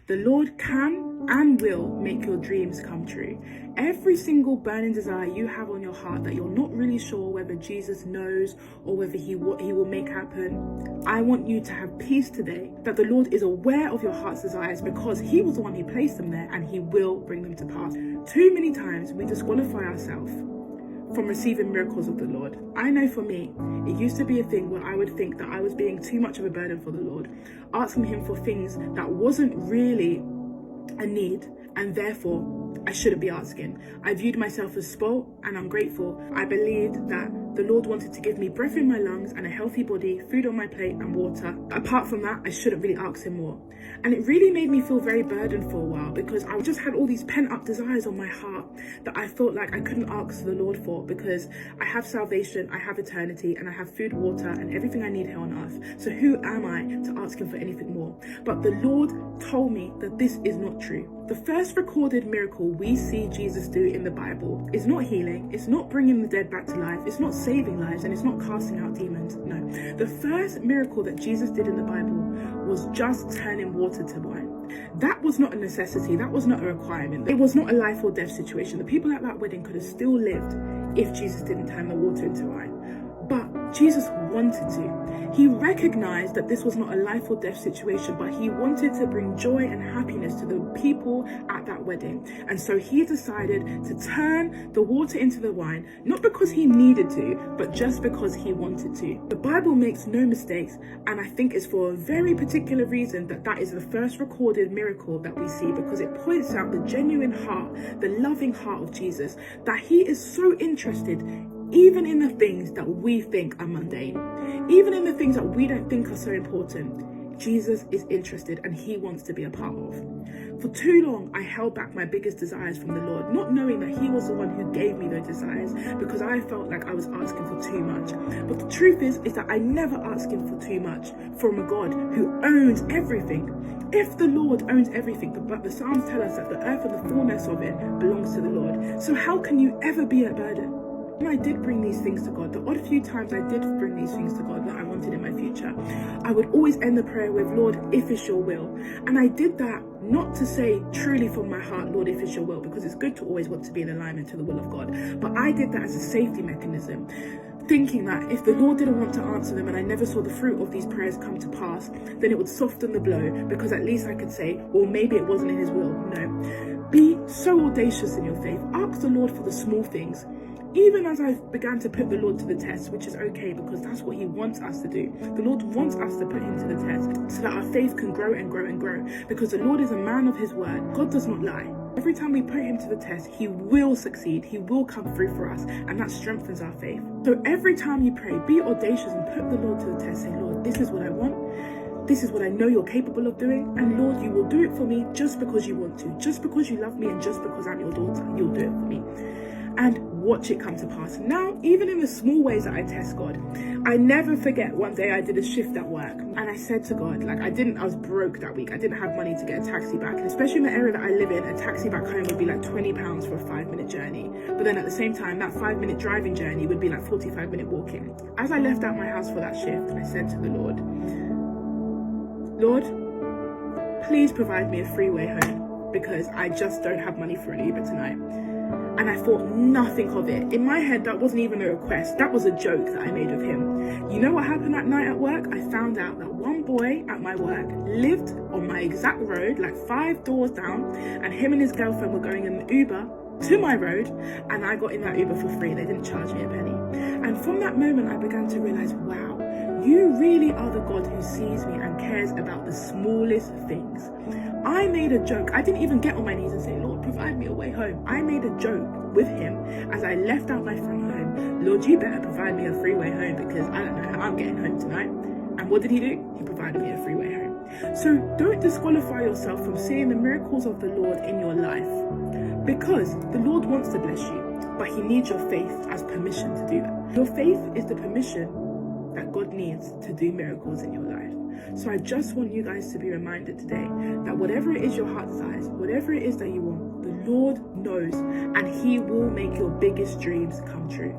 The Lord can and will make your dreams come true. Every single burning desire you have on your heart that you're not really sure whether Jesus knows or whether he will make happen, I want you to have peace today that the Lord is aware of your heart's desires because he was the one who placed them there and he will bring them to pass. Too many times we disqualify ourselves from receiving miracles of the Lord. I know for me, it used to be a thing where I would think that I was being too much of a burden for the Lord, asking him for things that wasn't really a need, and therefore I shouldn't be asking. I viewed myself as spoiled and ungrateful. I believed that the Lord wanted to give me breath in my lungs and a healthy body, food on my plate and water. Apart from that, I shouldn't really ask him more. And it really made me feel very burdened for a while because I just had all these pent up desires on my heart that I felt like I couldn't ask the Lord for because I have salvation, I have eternity, and I have food, water, and everything I need here on earth. So who am I to ask him for anything more? But the Lord told me that this is not true. The first recorded miracle we see Jesus do in the Bible is not healing, it's not bringing the dead back to life, it's not saving lives, and it's not casting out demons. No. The first miracle that Jesus did in the Bible was just turning water to wine. That was not a necessity, that was not a requirement. It was not a life or death situation. The people at that wedding could have still lived if Jesus didn't turn the water into wine. But Jesus wanted to. He recognized that this was not a life or death situation, but he wanted to bring joy and happiness to the people at that wedding. And so he decided to turn the water into the wine, not because he needed to, but just because he wanted to. The Bible makes no mistakes, and I think it's for a very particular reason that is the first recorded miracle that we see, because it points out the genuine heart, the loving heart of Jesus, that he is so interested even in the things that we think are mundane, even in the things that we don't think are so important. Jesus is interested and he wants to be a part of. For too long, I held back my biggest desires from the Lord, not knowing that he was the one who gave me those desires because I felt like I was asking for too much. But the truth is that I never ask him for too much from a God who owns everything. If the Lord owns everything, but the Psalms tell us that the earth and the fullness of it belongs to the Lord. So how can you ever be a burden? When I did bring these things to God, the odd few times I did bring these things to God that I wanted in my future, I would always end the prayer with, Lord, if it's your will. And I did that not to say truly from my heart, Lord, if it's your will, because it's good to always want to be in alignment to the will of God. But I did that as a safety mechanism, thinking that if the Lord didn't want to answer them and I never saw the fruit of these prayers come to pass, then it would soften the blow, because at least I could say, well, maybe it wasn't in his will. No. Be so audacious in your faith. Ask the Lord for the small things. Even as I began to put the Lord to the test, which is okay because that's what he wants us to do. The Lord wants us to put him to the test so that our faith can grow and grow and grow, because the Lord is a man of his word. God does not lie. Every time we put him to the test, he will succeed. He will come through for us, and that strengthens our faith. So every time you pray, be audacious and put the Lord to the test. Say, Lord, this is what I want. This is what I know you're capable of doing. And Lord, you will do it for me just because you want to, just because you love me, and just because I'm your daughter. You'll do it for me. And watch it come to pass. Now, even in the small ways that I test God, I never forget one day I did a shift at work and I said to God, I was broke that week. I didn't have money to get a taxi back. And especially in the area that I live in, a taxi back home would be like £20 for a 5-minute journey. But then at the same time, that 5-minute driving journey would be like 45-minute walking. As I left out my house for that shift, I said to the Lord, please provide me a free way home because I just don't have money for an Uber tonight. And I thought nothing of it. In my head, that wasn't even a request. That was a joke that I made of him. You know what happened that night at work? I found out that one boy at my work lived on my exact road, like 5 doors down, and him and his girlfriend were going in an Uber to my road, and I got in that Uber for free. They didn't charge me a penny. And from that moment, I began to realize, wow, you really are the God who sees me and cares about the smallest things. I made a joke. I didn't even get on my knees and say, Lord, provide me a way home. I made a joke with him as I left out my front home. Lord, you better provide me a free way home because I don't know how I'm getting home tonight. And what did he do? He provided me a free way home. So don't disqualify yourself from seeing the miracles of the Lord in your life, because the Lord wants to bless you, but he needs your faith as permission to do that. Your faith is the permission that God needs to do miracles in your life. So I just want you guys to be reminded today that whatever it is your heart desires, whatever it is that you want, the Lord knows, and he will make your biggest dreams come true.